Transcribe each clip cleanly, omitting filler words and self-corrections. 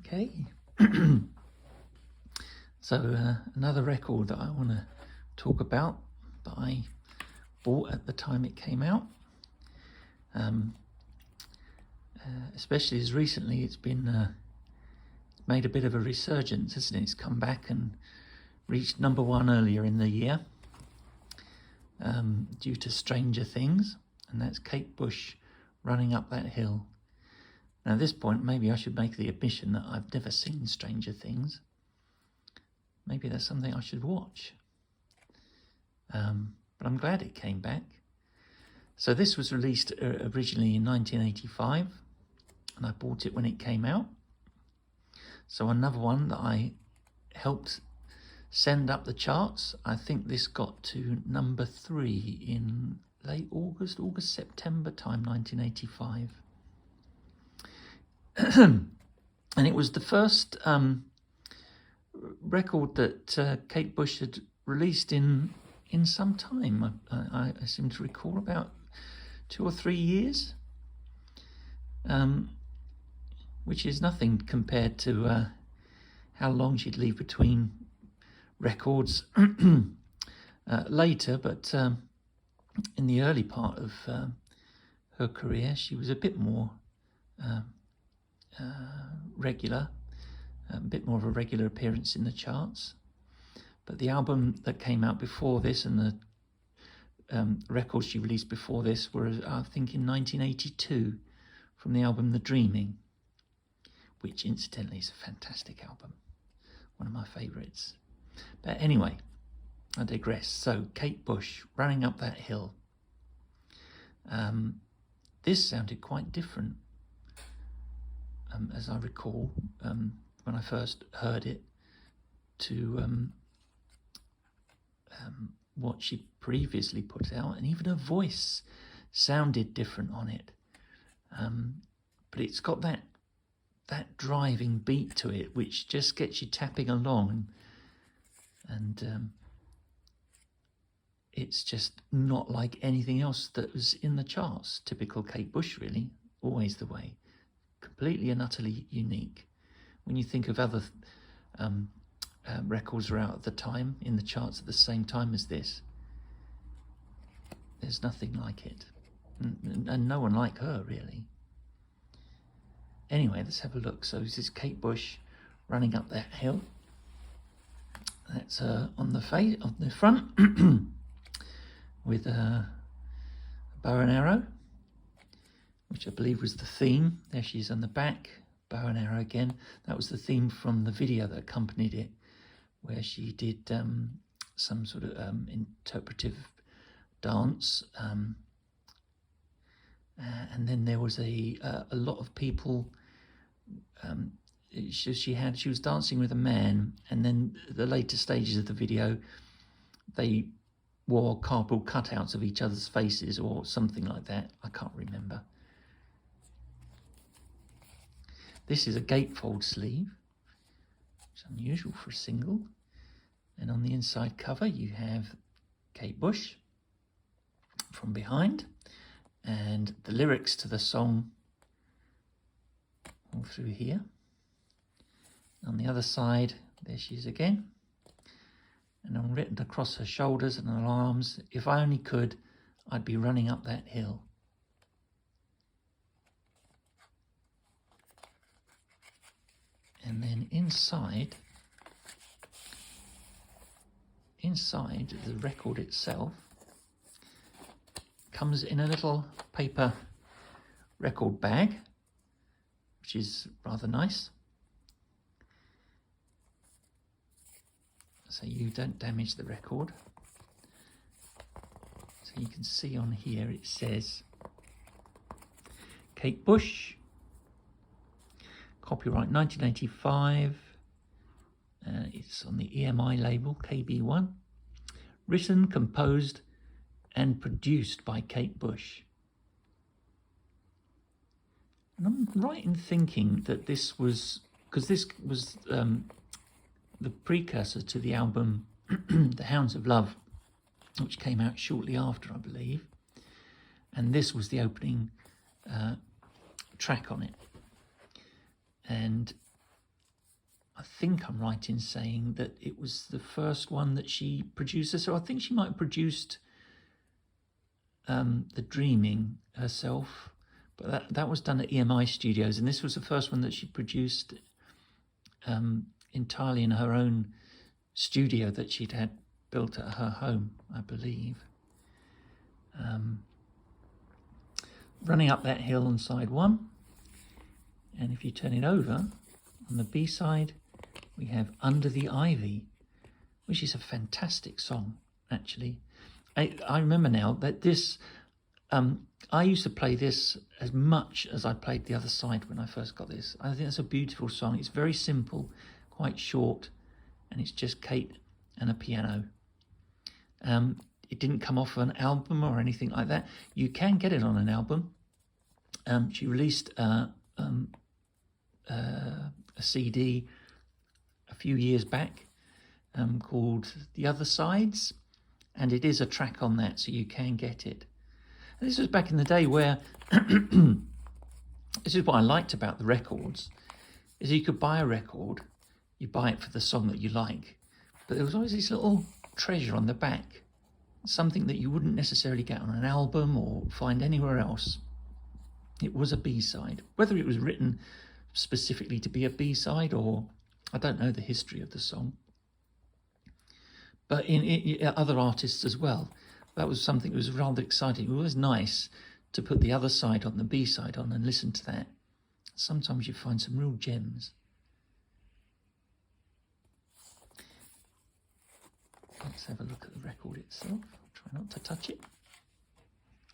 Okay. So another record that I want to talk about that I bought at the time it came out, especially as recently it's been made a bit of a resurgence, hasn't it? It's come back and reached #1 earlier in the year due to Stranger Things, and that's Kate Bush, Running Up That Hill. Now at this point maybe I should make the admission that I've never seen Stranger Things. Maybe that's something I should watch. But I'm glad it came back. So this was released originally in 1985, and I bought it when it came out. So another one that I helped send up the charts. I think this got to #3 in late August, September time, 1985. And it was the first record that Kate Bush had released in some time. I seem to recall about 2 or 3 years, which is nothing compared to how long she'd leave between records later. But in the early part of her career, she was a bit more regular, a bit more of a regular appearance in the charts. But the album that came out before this and the records she released before this were, I think, in 1982 from the album The Dreaming, which incidentally is a fantastic album, one of my favourites. But anyway, I digress. So Kate Bush, Running Up That Hill. This sounded quite different, as I recall, when I first heard it, to what she previously put out, and even her voice sounded different on it. But it's got that driving beat to it, which just gets you tapping along, and it's just not like anything else that was in the charts. Typical Kate Bush, really, always the way. Completely and utterly unique. When you think of other records were out at the time in the charts at the same time as this, there's nothing like it, and no one like her, really. Anyway, let's have a look. So this is Kate Bush, Running Up That Hill. That's on the front with a bow and arrow, which I believe was the theme. There she is on the back, bow and arrow again. That was the theme from the video that accompanied it, where she did some sort of interpretive dance, and then there was a lot of people. She was dancing with a man, and then the later stages of the video, they wore cardboard cutouts of each other's faces or something like that. I can't remember. This is a gatefold sleeve, which is unusual for a single. And on the inside cover, you have Kate Bush from behind, and the lyrics to the song all through here. On the other side, there she is again, and on written across her shoulders and her arms, "If I only could, I'd be running up that hill." And then inside the record itself comes in a little paper record bag, which is rather nice, so you don't damage the record. So you can see on here it says Kate Bush, copyright 1985. It's on the EMI label, KB1. Written, composed and produced by Kate Bush. And I'm right in thinking that this was, because this was the precursor to the album The Hounds of Love, which came out shortly after, I believe. And this was the opening track on it. And I think I'm right in saying that it was the first one that she produced. So I think she might have produced The Dreaming herself, but that was done at EMI Studios, and this was the first one that she produced entirely in her own studio that she'd had built at her home, I believe. Running Up That Hill on side 1, and if you turn it over, on the B side we have Under the Ivy, which is a fantastic song, actually. I remember now that this, I used to play this as much as I played the other side when I first got this. I think it's a beautiful song. It's very simple, quite short, and it's just Kate and a piano. It didn't come off an album or anything like that. You can get it on an album. She released a CD a few years back called The Other Sides, and it is a track on that, so you can get it. And this was back in the day where this is what I liked about the records, is you could buy a record, you buy it for the song that you like, but there was always this little treasure on the back, something that you wouldn't necessarily get on an album or find anywhere else. It was a B-side. Whether it was written specifically to be a B-side, or I don't know the history of the song, but in other artists as well. That was something that was rather exciting. It was nice to put the other side on, the B-side on, and listen to that. Sometimes you find some real gems. Let's have a look at the record itself. I'll try not to touch it.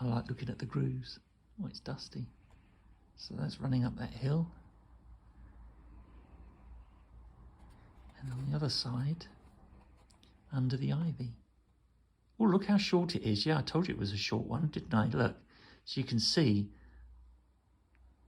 I like looking at the grooves. Oh, it's dusty. So that's Running Up That Hill. And on the other side, Under the Ivy. Oh, look how short it is. Yeah, I told you it was a short one, didn't I? Look, so you can see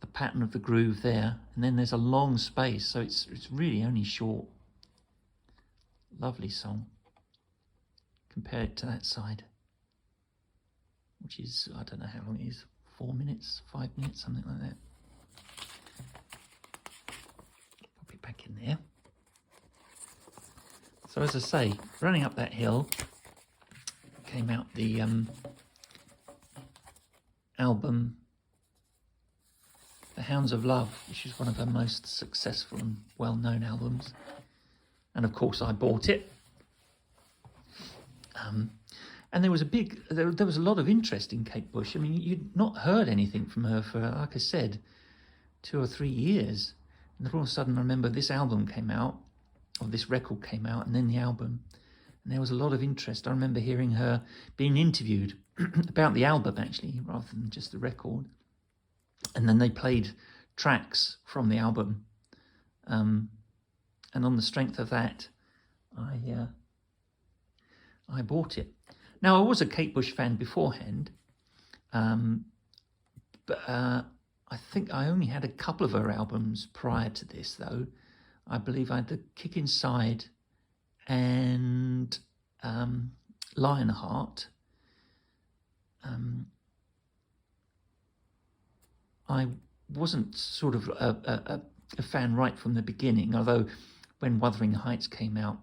the pattern of the groove there, and then there's a long space, so it's really only short. Lovely song. Compared to that side, which is, I don't know how long it is, 4 minutes, 5 minutes, something like that. Pop it back in there. So as I say, Running Up That Hill came out the album The Hounds of Love, which is one of her most successful and well-known albums. And of course I bought it. And there was a lot of interest in Kate Bush. I mean, you'd not heard anything from her for, like I said, 2 or 3 years. And then all of a sudden, I remember this album came out, or this record came out, and then the album. And there was a lot of interest. I remember hearing her being interviewed about the album, actually, rather than just the record. And then they played tracks from the album. And on the strength of that, I bought it. Now, I was a Kate Bush fan beforehand, but I think I only had a couple of her albums prior to this, though. I believe I had The Kick Inside and Lionheart. I wasn't sort of a fan right from the beginning, although when Wuthering Heights came out,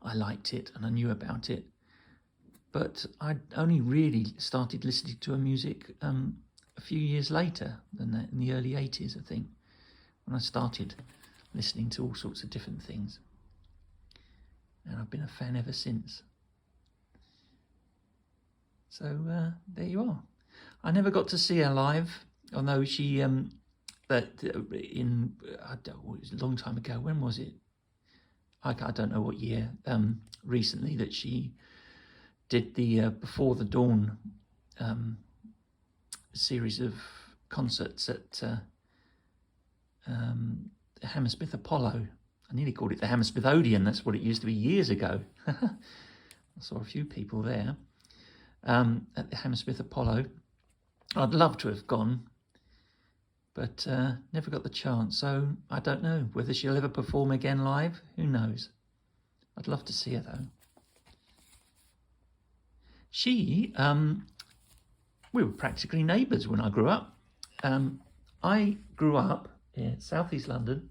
I liked it and I knew about it. But I only really started listening to her music a few years later than that, in the early 80s, I think, when I started listening to all sorts of different things. And I've been a fan ever since. So there you are. I never got to see her live, although she, it was a long time ago. When was it? I don't know what year, recently, that she did the Before the Dawn series of concerts at Hammersmith Apollo. I nearly called it the Hammersmith Odeon. That's what it used to be years ago. I saw a few people there at the Hammersmith Apollo. I'd love to have gone, but never got the chance. So I don't know whether she'll ever perform again live. Who knows? I'd love to see her, though. She, we were practically neighbours when I grew up. I grew up in South East London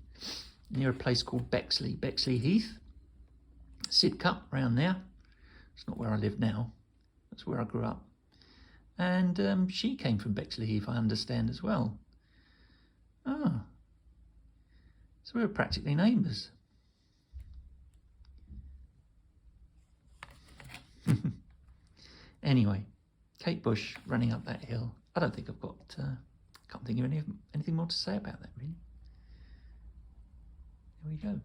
near a place called Bexley Heath, Sidcup, round there. It's not where I live now. That's where I grew up. And she came from Bexley Heath, I understand, as well. Ah, so we were practically neighbours. Anyway, Kate Bush running up that hill. I don't think I've got, can't think of anything more to say about that, really. There we go.